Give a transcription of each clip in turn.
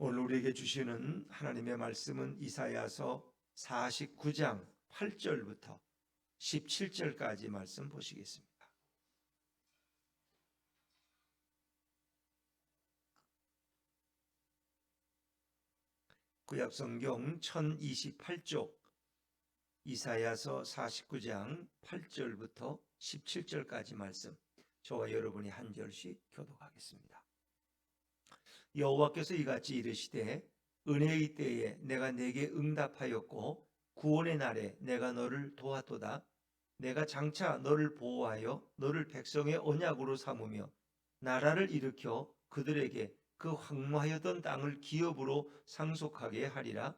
오늘 우리에게 주시는 하나님의 말씀은 이사야서 49장 8절부터 17절까지 말씀 보시겠습니다. 구약성경 1028쪽 이사야서 49장 8절부터 17절까지 말씀, 저와 여러분이 한 절씩 교독하겠습니다. 여호와께서 이같이 이르시되 은혜의 때에 내가 네게 응답하였고 구원의 날에 내가 너를 도왔도다. 내가 장차 너를 보호하여 너를 백성의 언약으로 삼으며 나라를 일으켜 그들에게 그 황무하였던 땅을 기업으로 상속하게 하리라.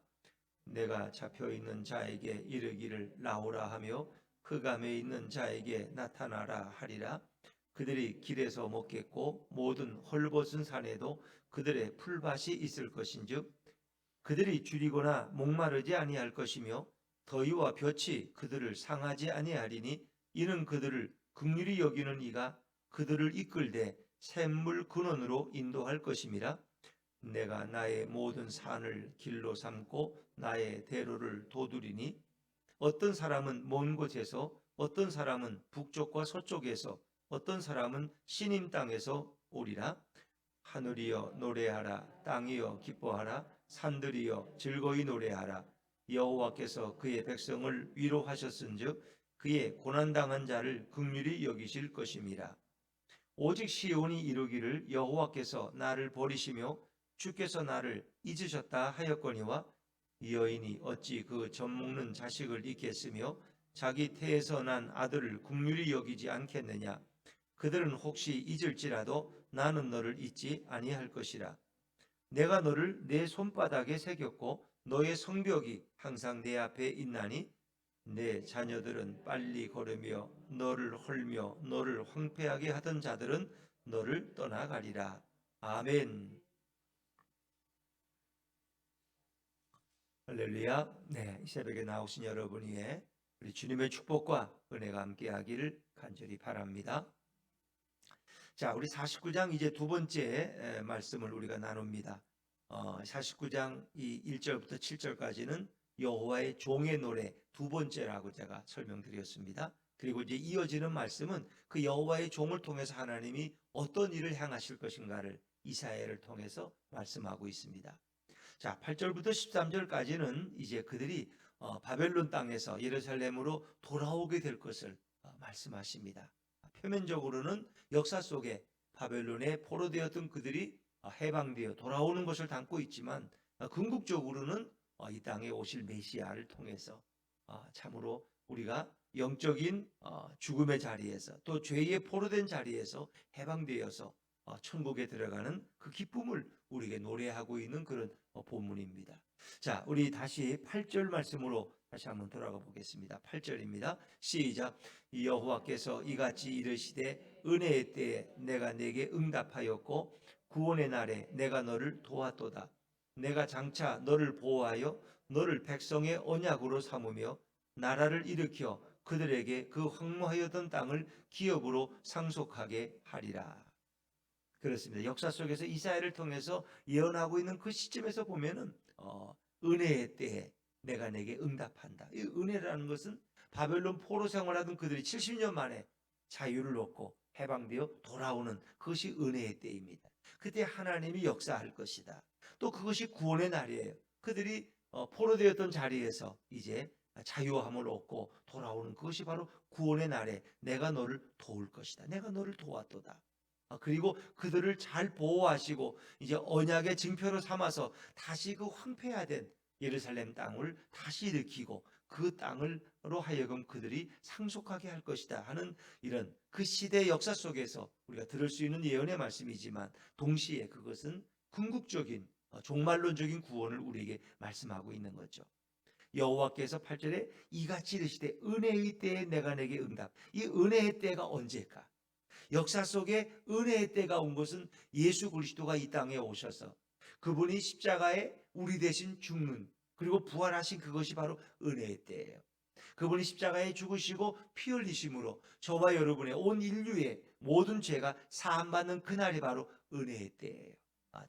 내가 잡혀있는 자에게 이르기를 나오라 하며 흑암에 있는 자에게 나타나라 하리라. 그들이 길에서 먹겠고 모든 헐벗은 산에도 그들의 풀밭이 있을 것인즉 그들이 줄이거나 목마르지 아니할 것이며 더위와 볕이 그들을 상하지 아니하리니 이는 그들을 긍휼히 여기는 이가 그들을 이끌되 샘물 근원으로 인도할 것임이라. 내가 나의 모든 산을 길로 삼고 나의 대로를 도두리니 어떤 사람은 먼 곳에서 어떤 사람은 북쪽과 서쪽에서 어떤 사람은 시님 땅에서 오리라. 하늘이여 노래하라. 땅이여 기뻐하라. 산들이여 즐거이 노래하라. 여호와께서 그의 백성을 위로하셨은즉 그의 고난당한 자를 긍휼히 여기실 것임이라. 오직 시온이 이르기를 여호와께서 나를 버리시며 주께서 나를 잊으셨다 하였거니와 여인이 어찌 그 젖먹는 자식을 잊겠으며 자기 태에서 난 아들을 긍휼히 여기지 않겠느냐. 그들은 혹시 잊을지라도 나는 너를 잊지 아니할 것이라. 내가 너를 내 손바닥에 새겼고 너의 성벽이 항상 내 앞에 있나니 내 자녀들은 빨리 걸으며 너를 헐며 너를 황폐하게 하던 자들은 너를 떠나가리라. 아멘. 할렐루야. 네, 이 새벽에 나오신 여러분 위에 우리 주님의 축복과 은혜가 함께하기를 간절히 바랍니다. 자, 우리 49장 이제 두 번째 말씀을 우리가 나눕니다. 49장 이 1절부터 7절까지는 여호와의 종의 노래 두 번째라고 제가 설명드렸습니다. 그리고 이제 이어지는 말씀은 그 여호와의 종을 통해서 하나님이 어떤 일을 행하실 것인가를 이사야를 통해서 말씀하고 있습니다. 자, 8절부터 13절까지는 이제 그들이 바벨론 땅에서 예루살렘으로 돌아오게 될 것을 말씀하십니다. 표면적으로는 역사 속에 바벨론에 포로되었던 그들이 해방되어 돌아오는 것을 담고 있지만 궁극적으로는 이 땅에 오실 메시아를 통해서 참으로 우리가 영적인 죽음의 자리에서 또 죄의 포로된 자리에서 해방되어서 천국에 들어가는 그 기쁨을 우리에게 노래하고 있는 그런 본문입니다. 자, 우리 다시 8절 말씀으로 다시 한번 돌아가 보겠습니다. 8절입니다. 시작. 여호와께서 이같이 이르시되 은혜의 때에 내가 네게 응답하였고 구원의 날에 내가 너를 도왔도다. 내가 장차 너를 보호하여 너를 백성의 언약으로 삼으며 나라를 일으켜 그들에게 그 황무하였던 땅을 기업으로 상속하게 하리라. 그렇습니다. 역사 속에서 이사야를 통해서 예언하고 있는 그 시점에서 보면은 은혜의 때에 내가 내게 응답한다. 이 은혜라는 것은 바벨론 포로 생활하던 그들이 70년 만에 자유를 얻고 해방되어 돌아오는 그것이 은혜의 때입니다. 그때 하나님이 역사할 것이다. 또 그것이 구원의 날이에요. 그들이 포로되었던 자리에서 이제 자유함을 얻고 돌아오는 그것이 바로 구원의 날에 내가 너를 도울 것이다. 내가 너를 도왔도다. 그리고 그들을 잘 보호하시고 이제 언약의 증표로 삼아서 다시 그 황폐화된 예루살렘 땅을 다시 일으키고 그 땅으로 하여금 그들이 상속하게 할 것이다 하는 이런 그 시대의 역사 속에서 우리가 들을 수 있는 예언의 말씀이지만 동시에 그것은 궁극적인 종말론적인 구원을 우리에게 말씀하고 있는 거죠. 여호와께서 8절에 이같이 이르시되 은혜의 때에 내가 내게 응답. 이 은혜의 때가 언제일까? 역사 속에 은혜의 때가 온 것은 예수 그리스도가 이 땅에 오셔서 그분이 십자가에 우리 대신 죽는 그리고 부활하신 그것이 바로 은혜의 때예요. 그분이 십자가에 죽으시고 피 흘리심으로 저와 여러분의 온 인류의 모든 죄가 사함받는 그날이 바로 은혜의 때예요.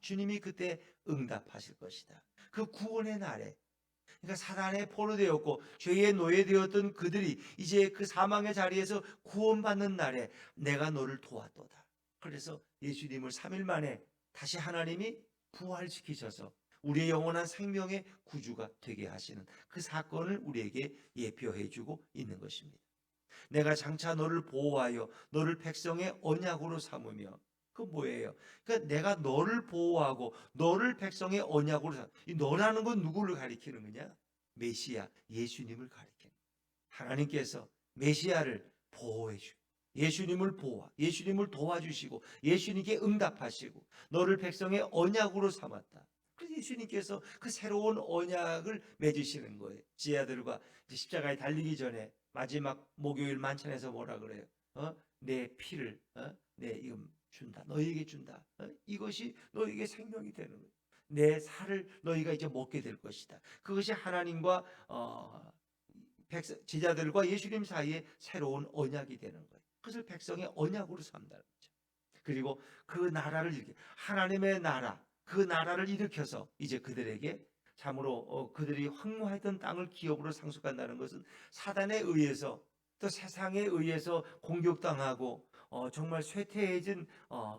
주님이 그때 응답하실 것이다. 그 구원의 날에, 그러니까 사단에 포로되었고 죄의 노예되었던 그들이 이제 그 사망의 자리에서 구원받는 날에 내가 너를 도왔도다. 그래서 예수님을 3일 만에 다시 하나님이 부활시키셔서 우리의 영원한 생명의 구주가 되게 하시는 그 사건을 우리에게 예표해 주고 있는 것입니다. 내가 장차 너를 보호하여 너를 백성의 언약으로 삼으며, 그 뭐예요? 그러니까 내가 너를 보호하고 너를 백성의 언약으로 삼. 이 너라는 건 누구를 가리키는 거냐? 메시아 예수님을 가리키는. 하나님께서 메시아를 보호해 주. 예수님을 보호하, 예수님을 도와주시고 예수님께 응답하시고 너를 백성의 언약으로 삼았다. 그래서 예수님께서 그 새로운 언약을 맺으시는 거예요. 지하들과 십자가에 달리기 전에 마지막 목요일 만찬에서 뭐라 그래요? 내 피를 내 이거 준다. 너희에게 준다. 이것이 너희에게 생명이 되는 거예요. 내 살을 너희가 이제 먹게 될 것이다. 그것이 하나님과 제자들과 예수님 사이에 새로운 언약이 되는 거예요. 그것을 백성의 언약으로 삼다는 거죠. 그리고 그 나라를 이렇게 하나님의 나라, 그 나라를 일으켜서 이제 그들에게 참으로 그들이 황무했던 땅을 기업으로 상속한다는 것은 사단에 의해서 또 세상에 의해서 공격당하고 정말 쇠퇴해진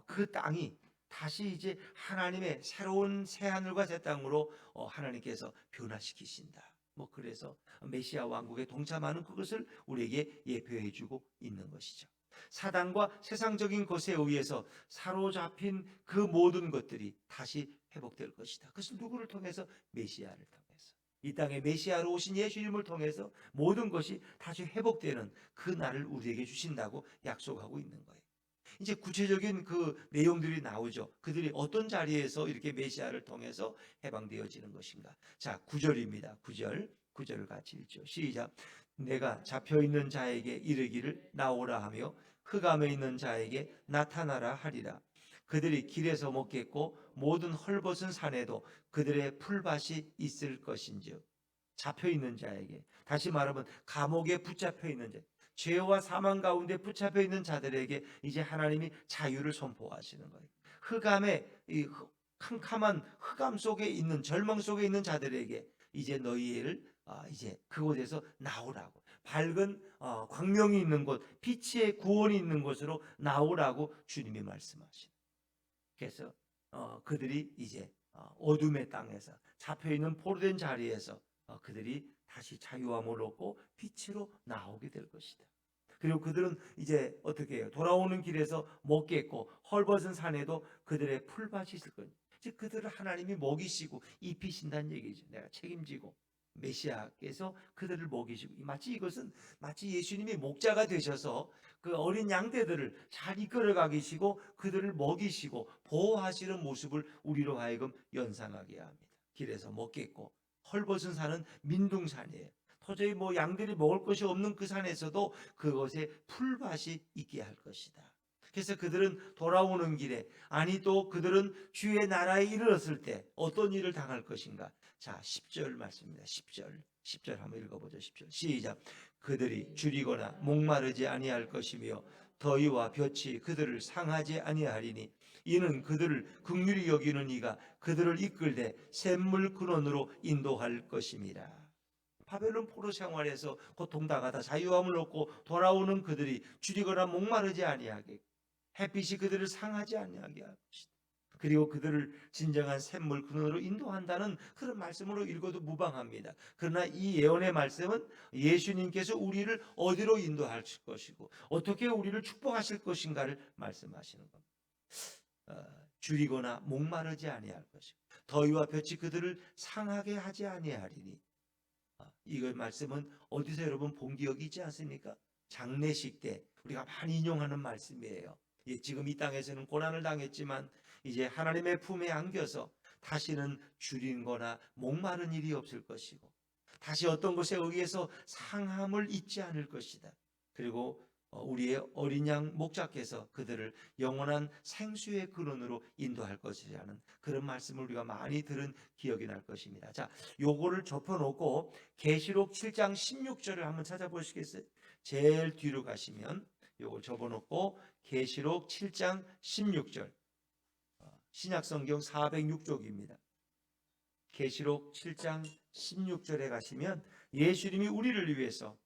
그 땅이 다시 이제 하나님의 새로운 새 하늘과 새 땅으로 하나님께서 변화시키신다. 뭐 그래서 메시아 왕국에 동참하는 그것을 우리에게 예표해 주고 있는 것이죠. 사단과 세상적인 것에 의해서 사로잡힌 그 모든 것들이 다시 회복될 것이다. 그것은 누구를 통해서? 메시아를 통해서. 이 땅에 메시아로 오신 예수님을 통해서 모든 것이 다시 회복되는 그 날을 우리에게 주신다고 약속하고 있는 거예요. 이제 구체적인 그 내용들이 나오죠. 그들이 어떤 자리에서 이렇게 메시아를 통해서 해방되어지는 것인가. 자, 9절입니다. 9절을 같이 읽죠. 시작. 내가 잡혀있는 자에게 이르기를 나오라 하며 흑암에 있는 자에게 나타나라 하리라. 그들이 길에서 먹겠고 모든 헐벗은 산에도 그들의 풀밭이 있을 것인즉. 잡혀있는 자에게, 다시 말하면 감옥에 붙잡혀 있는 자, 죄와 사망 가운데 붙잡혀 있는 자들에게 이제 하나님이 자유를 선포하시는 거예요. 흑암에, 이 캄캄한 흑암 속에 있는, 절망 속에 있는 자들에게 이제 너희를 이제 그곳에서 나오라고, 밝은 광명이 있는 곳, 빛의 구원이 있는 곳으로 나오라고 주님이 말씀하시는. 그래서 그들이 이제 어둠의 땅에서 잡혀 있는 포로된 자리에서 그들이 다시 자유함을 얻고 빛으로 나오게 될 것이다. 그리고 그들은 이제 어떻게 해요? 돌아오는 길에서 먹겠고 헐벗은 산에도 그들의 풀밭이 있을 겁니다. 즉 그들을 하나님이 먹이시고 입히신다는 얘기죠. 내가 책임지고 메시아께서 그들을 먹이시고, 마치 이것은 마치 예수님이 목자가 되셔서 그 어린 양떼들을 잘 이끌어 가시고 그들을 먹이시고 보호하시는 모습을 우리로 하여금 연상하게 합니다. 길에서 먹겠고 헐벗은 산은 민둥산이에요. 도저히 뭐 양들이 먹을 것이 없는 그 산에서도 그것에 풀밭이 있게 할 것이다. 그래서 그들은 돌아오는 길에, 아니 또 그들은 주의 나라에 이르렀을 때 어떤 일을 당할 것인가. 자, 10절 말씀입니다. 10절 한번 읽어보죠. 10절 시작. 그들이 줄이거나 목마르지 아니할 것이며 더위와 볕이 그들을 상하지 아니하리니 이는 그들을 긍휼히 여기는 이가 그들을 이끌되 샘물 근원으로 인도할 것임이라. 바벨론 포로 생활에서 고통당하다 자유함을 얻고 돌아오는 그들이 줄이거나 목마르지 아니하게, 햇빛이 그들을 상하지 아니하게 할 것이다. 그리고 그들을 진정한 샘물 근원으로 인도한다는 그런 말씀으로 읽어도 무방합니다. 그러나 이 예언의 말씀은 예수님께서 우리를 어디로 인도할 것이고 어떻게 우리를 축복하실 것인가를 말씀하시는 겁니다. 줄이거나 목마르지 아니할 것이고 더위와 볕이 그들을 상하게 하지 아니하리니. 이거 말씀은 어디서 여러분 본 기억이 있지 않습니까? 장례식 때 우리가 많이 인용하는 말씀이에요. 지금 이 땅에서는 고난을 당했지만 이제 하나님의 품에 안겨서 다시는 줄이거나 목마른 일이 없을 것이고 다시 어떤 것에 의해서 상함을 잊지 않을 것이다. 그리고 우리의 어린 양 목자께서 그들을 영원한 생수의 근원으로 인도할 것이라는 그런 말씀을 우리가 많이 들은 기억이 날 것입니다. 자, 요거를 접어놓고 계시록 7장 16절을 한번 찾아보시겠어요? 제일 뒤로 가시면 요걸 접어놓고 계시록 7장 16절, 신약성경 406쪽입니다. 계시록 7장 16절에 가시면 예수님이 우리를 위해서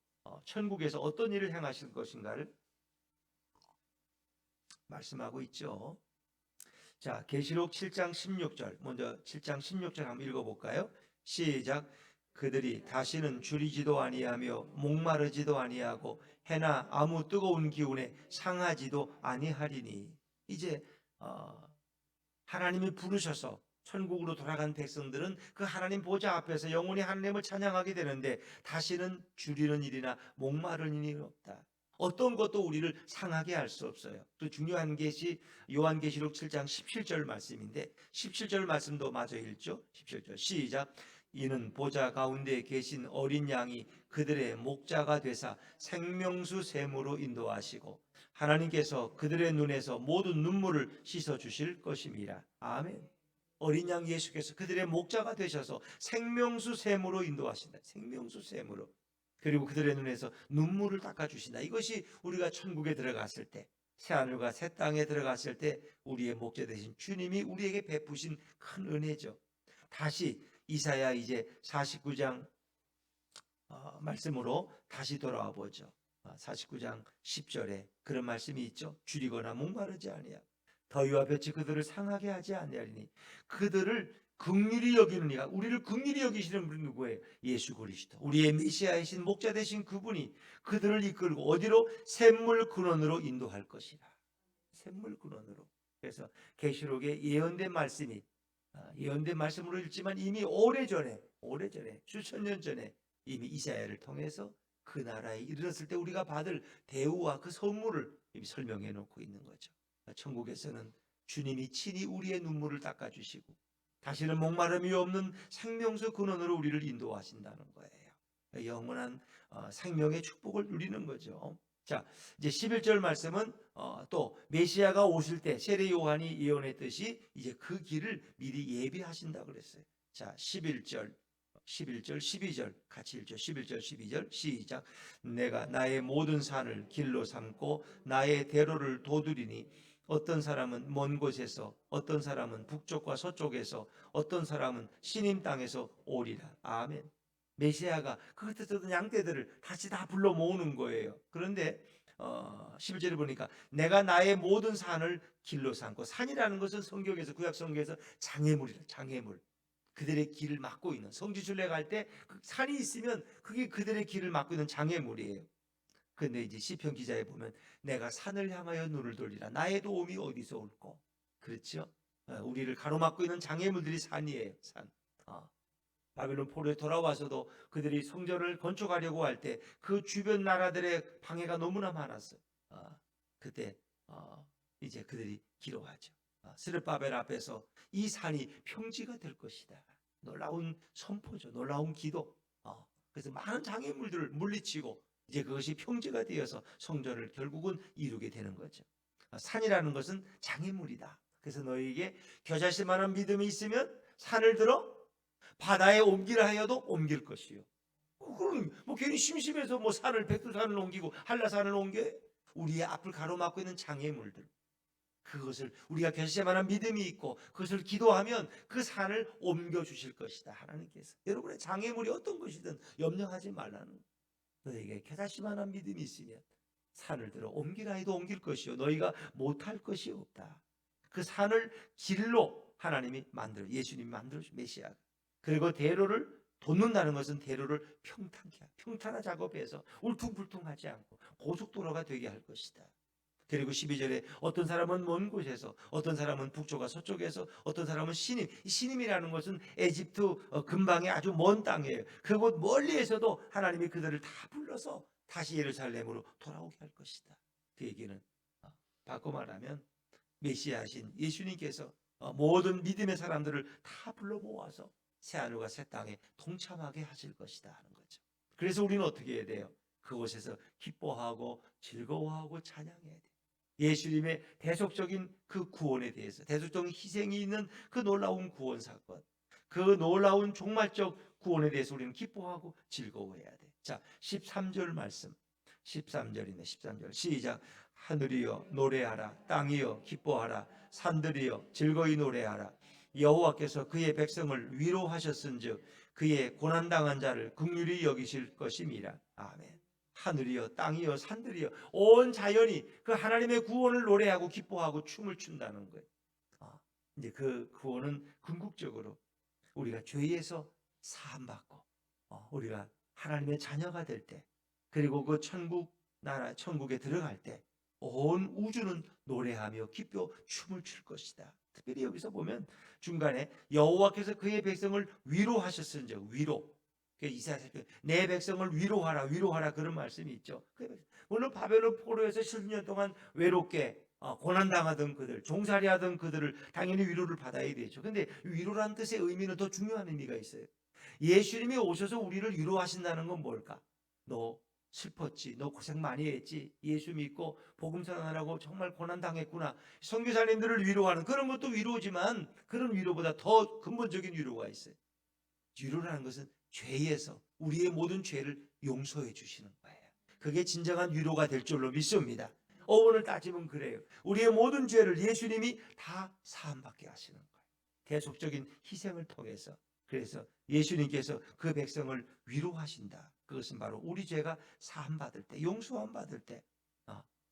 천국에서 어떤 일을 행하실 것인가를 말씀하고 있죠. 자, 계시록 7장 16절, 먼저 7장 16절 한번 읽어볼까요? 시작. 그들이 다시는 줄이지도 아니하며 목마르지도 아니하고 해나 아무 뜨거운 기운에 상하지도 아니하리니. 이제 하나님이 부르셔서 천국으로 돌아간 백성들은 그 하나님 보좌 앞에서 영원히 하나님을 찬양하게 되는데 다시는 줄이는 일이나 목마르는 일이 없다. 어떤 것도 우리를 상하게 할 수 없어요. 또 중요한 것이 요한계시록 7장 17절 말씀인데 17절 말씀도 마저 읽죠. 17절 시작. 이는 보좌 가운데 계신 어린 양이 그들의 목자가 되사 생명수 샘으로 인도하시고 하나님께서 그들의 눈에서 모든 눈물을 씻어 주실 것임이라. 아멘. 어린 양 예수께서 그들의 목자가 되셔서 생명수 샘으로 인도하신다. 생명수 샘으로. 그리고 그들의 눈에서 눈물을 닦아주신다. 이것이 우리가 천국에 들어갔을 때, 새하늘과 새 땅에 들어갔을 때 우리의 목자 되신 주님이 우리에게 베푸신 큰 은혜죠. 다시 이사야 이제 49장 말씀으로 다시 돌아와 보죠. 49장 10절에 그런 말씀이 있죠. 줄이거나 목마르지 아니하고 더위와 볕이 그들을 상하게 하지 아니하리니 그들을 긍휼히 여기는 이가. 우리를 긍휼히 여기시는 분이 누구예요? 예수 그리스도. 우리의 메시아이신 목자 되신 그분이 그들을 이끌고 어디로? 샘물 근원으로 인도할 것이라. 샘물 근원으로. 그래서 계시록에 예언된 말씀이 예언된 말씀으로 읽지만 이미 오래전에 수천 년 전에 이미 이사야를 통해서 그 나라에 이르렀을 때 우리가 받을 대우와 그 선물을 이미 설명해 놓고 있는 거죠. 천국에서는 주님이 친히 우리의 눈물을 닦아주시고 다시는 목마름이 없는 생명수 근원으로 우리를 인도하신다는 거예요. 영원한 생명의 축복을 누리는 거죠. 자, 이제 11절 말씀은 또 메시아가 오실 때 세례 요한이 예언했듯이 이제 그 길을 미리 예비하신다 그랬어요. 자, 11절, 12절 같이 읽죠. 11절, 12절 시작. 내가 나의 모든 산을 길로 삼고 나의 대로를 도두리니 어떤 사람은 먼 곳에서 어떤 사람은 북쪽과 서쪽에서 어떤 사람은 시님 땅에서 오리라. 아멘. 메시아가 그 뜻은 양떼들을 다시 다 불러 모으는 거예요. 그런데 11절에 보니까 내가 나의 모든 산을 길로 삼고, 산이라는 것은 성경에서 구약 성경에서 장애물이라. 장애물. 그들의 길을 막고 있는, 성지순례 갈 때 그 산이 있으면 그게 그들의 길을 막고 있는 장애물이에요. 근데 이제 시편 기자에 보면 내가 산을 향하여 눈을 돌리라. 나의 도움이 어디서 올꼬? 그렇죠? 우리를 가로막고 있는 장애물들이 산이에요. 산. 바벨론 포로에 돌아와서도 그들이 성전을 건축하려고 할 때 그 주변 나라들의 방해가 너무나 많았어요. 그때 이제 그들이 기로하죠. 스룹바벨 앞에서 이 산이 평지가 될 것이다. 놀라운 선포죠. 놀라운 기도. 그래서 많은 장애물들을 물리치고 이제 그것이 평지가 되어서 성전을 결국은 이루게 되는 거죠. 산이라는 것은 장애물이다. 그래서 너희에게 겨자씨 만한 믿음이 있으면 산을 들어 바다에 옮기라 하여도 옮길 것이요. 그럼 뭐 괜히 심심해서 뭐 산을 백두산을 옮기고 한라산을 옮겨? 우리의 앞을 가로막고 있는 장애물들, 그것을 우리가 겨자씨 만한 믿음이 있고 그것을 기도하면 그 산을 옮겨 주실 것이다. 하나님께서. 여러분의 장애물이 어떤 것이든 염려하지 말라는. 너에게 겨자씨만한 믿음이 있으면 산을 들어 옮기라 해도 옮길 것이요 너희가 못할 것이 없다. 그 산을 길로 하나님이 만들어, 예수님이 만들어 주신 메시아. 그리고 대로를 돋는다는 것은 대로를 평탄한 작업해서 울퉁불퉁하지 않고 고속도로가 되게 할 것이다. 그리고 12절에 어떤 사람은 먼 곳에서, 어떤 사람은 북쪽과 서쪽에서, 어떤 사람은 시님. 이 시님이라는 것은 에집트 근방의 아주 먼 땅이에요. 그곳 멀리에서도 하나님이 그들을 다 불러서 다시 예루살렘으로 돌아오게 할 것이다. 그 얘기는 바꿔 말하면 메시아신 예수님께서 모든 믿음의 사람들을 다 불러 모아서 새하늘과 새 땅에 동참하게 하실 것이다 하는 거죠. 그래서 우리는 어떻게 해야 돼요? 그곳에서 기뻐하고 즐거워하고 찬양해야 돼요. 예수님의 대속적인 그 구원에 대해서, 대속적인 희생이 있는 그 놀라운 구원 사건, 그 놀라운 종말적 구원에 대해서 우리는 기뻐하고 즐거워해야 돼. 자, 13절 말씀. 13절이네. 13절 시작. 하늘이여 노래하라. 땅이여 기뻐하라. 산들이여 즐거이 노래하라. 여호와께서 그의 백성을 위로하셨은즉 그의 고난당한 자를 긍휼히 여기실 것임이라. 아멘. 하늘이여 땅이여 산들이여 온 자연이 그 하나님의 구원을 노래하고 기뻐하고 춤을 춘다는 거예요. 이제 그 구원은 궁극적으로 우리가 죄에서 사함받고 우리가 하나님의 자녀가 될 때, 그리고 그 천국 나라 천국에 들어갈 때 온 우주는 노래하며 기뻐 춤을 출 것이다. 특별히 여기서 보면 중간에 여호와께서 그의 백성을 위로하셨은즉, 위로, 이사야서 내 백성을 위로하라 위로하라 그런 말씀이 있죠. 물론 바벨론 포로에서 70년 동안 외롭게 고난당하던 그들, 종살이하던 그들을 당연히 위로를 받아야 되죠. 근데 위로라는 뜻의 의미는 더 중요한 의미가 있어요. 예수님이 오셔서 우리를 위로하신다는 건 뭘까? 너 슬펐지, 너 고생 많이 했지, 예수 믿고 복음 전하라고 정말 고난당했구나. 선교사님들을 위로하는 그런 것도 위로지만 그런 위로보다 더 근본적인 위로가 있어요. 위로라는 것은 죄에서 우리의 모든 죄를 용서해 주시는 거예요. 그게 진정한 위로가 될 줄로 믿습니다. 오늘 따지면 그래요. 우리의 모든 죄를 예수님이 다 사함받게 하시는 거예요. 계속적인 희생을 통해서. 그래서 예수님께서 그 백성을 위로하신다. 그것은 바로 우리 죄가 사함받을 때, 용서함 받을 때,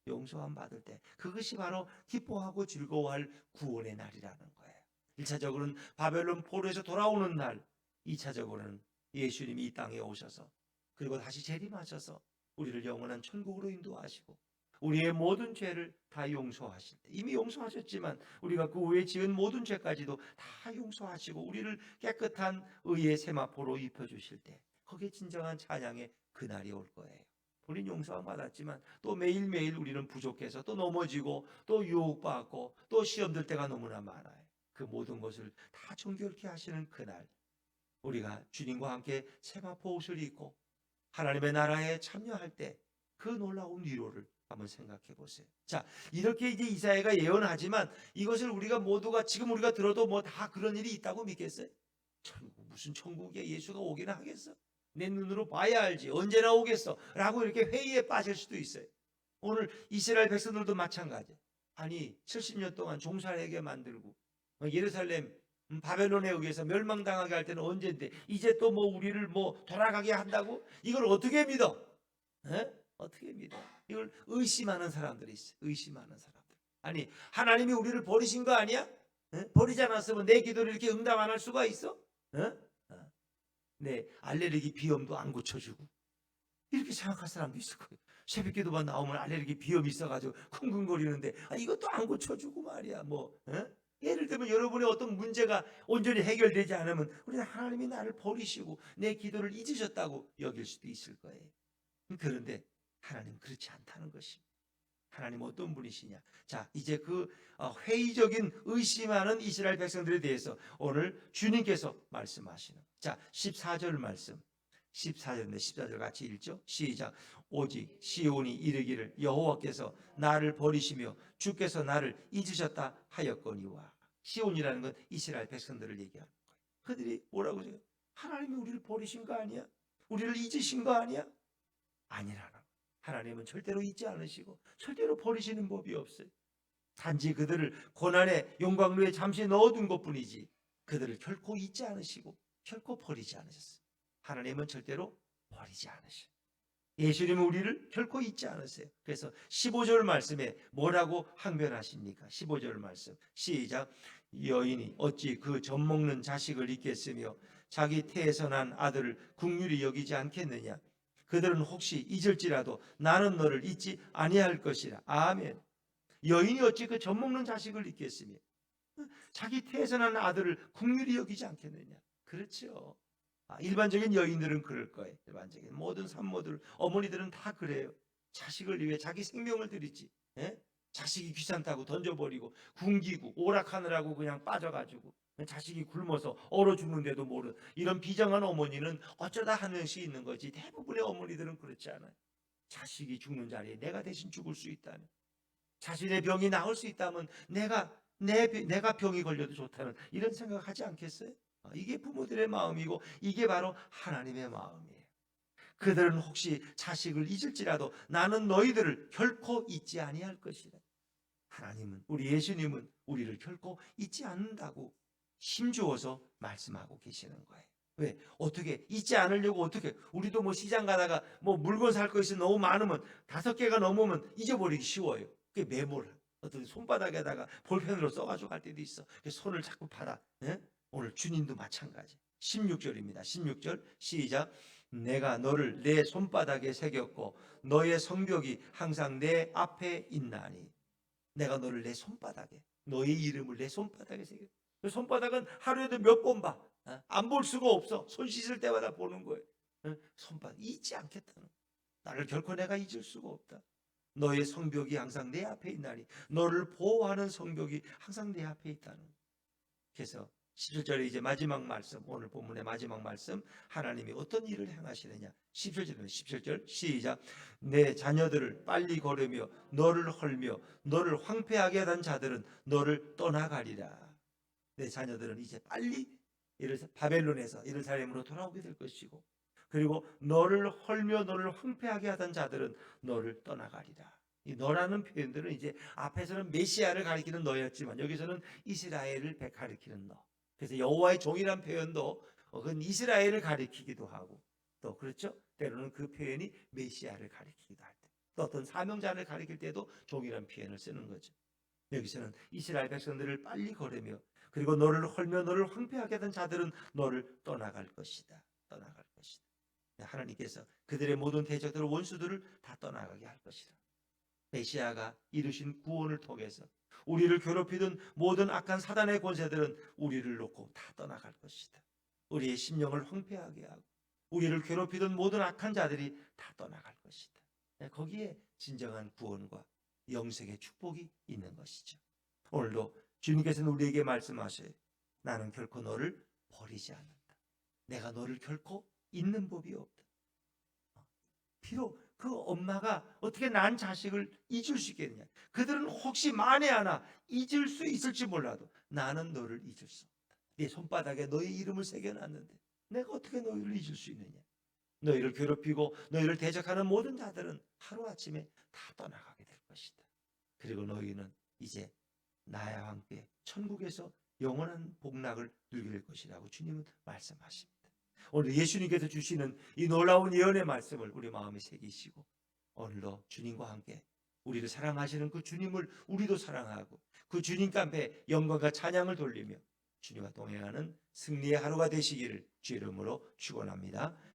용서함 받을 때, 그것이 바로 기뻐하고 즐거워할 구원의 날이라는 거예요. 1차적으로는 바벨론 포로에서 돌아오는 날, 2차적으로는 예수님이 이 땅에 오셔서 그리고 다시 재림하셔서 우리를 영원한 천국으로 인도하시고 우리의 모든 죄를 다 용서하실 때, 이미 용서하셨지만 우리가 그 후에 지은 모든 죄까지도 다 용서하시고 우리를 깨끗한 의의 세마포로 입혀주실 때, 거기에 진정한 찬양의 그날이 올 거예요. 우리는 용서함 받았지만 또 매일매일 우리는 부족해서 또 넘어지고 또 유혹받고 또 시험 들 때가 너무나 많아요. 그 모든 것을 다 정결케 하시는 그날, 우리가 주님과 함께 세마포 옷을 입고 하나님의 나라에 참여할 때 그 놀라운 위로를 한번 생각해 보세요. 자, 이렇게 이제 이사야가 예언하지만 이것을 우리가 모두가 지금 우리가 들어도 뭐 다 그런 일이 있다고 믿겠어요? 무슨 천국에 예수가 오기나 하겠어? 내 눈으로 봐야 알지 언제나 오겠어 라고 이렇게 회의에 빠질 수도 있어요. 오늘 이스라엘 백성들도 마찬가지. 아니 70년 동안 종살이하게 만들고 예루살렘 바벨론에 의해서 멸망당하게 할 때는 언제인데 이제 또 뭐 우리를 뭐 돌아가게 한다고? 이걸 어떻게 믿어? 어떻게 믿어? 이걸 의심하는 사람들이 있어요. 의심하는 사람들. 아니 하나님이 우리를 버리신 거 아니야? 버리지 않았으면 내 기도를 이렇게 응답 안 할 수가 있어? 내 알레르기 비염도 안 고쳐주고 이렇게 생각할 사람도 있을 거예요. 새벽 기도만 나오면 알레르기 비염이 있어가지고 쿵쿵거리는데 이것도 안 고쳐주고 말이야. 예를 들면 여러분의 어떤 문제가 온전히 해결되지 않으면 우리는 하나님이 나를 버리시고 내 기도를 잊으셨다고 여길 수도 있을 거예요. 그런데 하나님 그렇지 않다는 것입니다. 하나님 어떤 분이시냐? 자, 이제 그 회의적인 의심하는 이스라엘 백성들에 대해서 오늘 주님께서 말씀하시는. 자, 14절 말씀. 14절인데 14절 같이 읽죠. 시작. 오직 시온이 이르기를 여호와께서 나를 버리시며 주께서 나를 잊으셨다 하였거니와. 시온이라는 건 이스라엘 백성들을 얘기하는 거예요. 그들이 뭐라고 해요? 하나님이 우리를 버리신 거 아니야? 우리를 잊으신 거 아니야? 아니라는 거예요. 하나님은 절대로 잊지 않으시고 절대로 버리시는 법이 없어요. 단지 그들을 고난의 용광로에 잠시 넣어둔 것뿐이지 그들을 결코 잊지 않으시고 결코 버리지 않으셨어요. 하나님은 절대로 버리지 않으셔요. 예수님은 우리를 결코 잊지 않으세요. 그래서 15절 말씀에 뭐라고 항변하십니까? 15절 말씀 시작. 여인이 어찌 그 젖먹는 자식을 잊겠으며 자기 태에서 난 아들을 긍휼히 여기지 않겠느냐. 그들은 혹시 잊을지라도 나는 너를 잊지 아니할 것이라. 아멘. 여인이 어찌 그 젖먹는 자식을 잊겠으며 자기 태에서 난 아들을 긍휼히 여기지 않겠느냐. 그렇죠. 일반적인 여인들은 그럴 거예요. 일반적인 모든 산모들, 어머니들은 다 그래요. 자식을 위해 자기 생명을 들이지. 자식이 귀찮다고 던져버리고 굶기고 오락하느라고 그냥 빠져가지고 자식이 굶어서 얼어 죽는데도 모르는 이런 비정한 어머니는 어쩌다 한 명씩 있는 거지. 대부분의 어머니들은 그렇지 않아요. 자식이 죽는 자리에 내가 대신 죽을 수 있다면, 자신의 병이 나을 수 있다면 내가 병이 걸려도 좋다는 이런 생각하지 않겠어요? 이게 부모들의 마음이고 이게 바로 하나님의 마음이에요. 그들은 혹시 자식을 잊을지라도 나는 너희들을 결코 잊지 아니할 것이라. 하나님은, 우리 예수님은 우리를 결코 잊지 않는다고 힘주어서 말씀하고 계시는 거예요. 왜? 어떻게 잊지 않으려고 어떻게 우리도 뭐 시장 가다가 뭐 물건 살 거 있으면 너무 많으면 5개가 넘으면 잊어버리기 쉬워요. 그게 메모를 어떤 손바닥에다가 볼펜으로 써가지고 갈 때도 있어. 손을 자꾸 받아. 예? 오늘 주님도 마찬가지. 16절입니다. 16절 시작. 내가 너를 내 손바닥에 새겼고 너의 성벽이 항상 내 앞에 있나니. 내가 너를 내 손바닥에, 너의 이름을 내 손바닥에 새겼고. 그 손바닥은 하루에도 몇 번 봐. 안 볼 수가 없어. 손 씻을 때마다 보는 거예요. 손바닥 잊지 않겠다는. 나를 결코 내가 잊을 수가 없다. 너의 성벽이 항상 내 앞에 있나니. 너를 보호하는 성벽이 항상 내 앞에 있다는. 그래서 17절에 이제 마지막 말씀, 오늘 본문의 마지막 말씀, 하나님이 어떤 일을 행하시느냐. 17절 시작. 내 자녀들을 빨리 걸으며 너를 헐며 너를 황폐하게 하던 자들은 너를 떠나가리라. 내 자녀들은 이제 빨리 바벨론에서 예루살렘으로 돌아오게 될 것이고, 그리고 너를 헐며 너를 황폐하게 하던 자들은 너를 떠나가리라. 이 너라는 표현들은 이제 앞에서는 메시아를 가리키는 너였지만 여기서는 이스라엘을 가리키는 너. 그래서 여호와의 종이란 표현도 그건 이스라엘을 가리키기도 하고, 또 그렇죠? 때로는 그 표현이 메시아를 가리키기도 할 때, 또 어떤 사명자를 가리킬 때도 종이란 표현을 쓰는 거죠. 여기서는 이스라엘 백성들을 빨리 걸으며 그리고 너를 헐며 너를 황폐하게 하던 자들은 너를 떠나갈 것이다. 떠나갈 것이다. 하나님께서 그들의 모든 대적들 원수들을 다 떠나가게 할 것이다. 메시아가 이루신 구원을 통해서 우리를 괴롭히던 모든 악한 사단의 권세들은 우리를 놓고 다 떠나갈 것이다. 우리의 심령을 황폐하게 하고 우리를 괴롭히던 모든 악한 자들이 다 떠나갈 것이다. 거기에 진정한 구원과 영생의 축복이 있는 것이죠. 오늘도 주님께서는 우리에게 말씀하셔요. 나는 결코 너를 버리지 않는다. 내가 너를 결코 잊는 법이 없다. 비록 그 엄마가 어떻게 난 자식을 잊을 수 있겠느냐. 그들은 혹시 만에 하나 잊을 수 있을지 몰라도 나는 너를 잊을 수 없다. 네 손바닥에 너의 이름을 새겨놨는데 내가 어떻게 너희를 잊을 수 있느냐. 너희를 괴롭히고 너희를 대적하는 모든 자들은 하루아침에 다 떠나가게 될 것이다. 그리고 너희는 이제 나와 함께 천국에서 영원한 복락을 누리게 될 것이라고 주님은 말씀하십니다. 오늘 예수님께서 주시는 이 놀라운 예언의 말씀을 우리 마음에 새기시고 오늘도 주님과 함께 우리를 사랑하시는 그 주님을 우리도 사랑하고 그 주님께 앞에 영광과 찬양을 돌리며 주님과 동행하는 승리의 하루가 되시기를 주의 이름으로 축원합니다.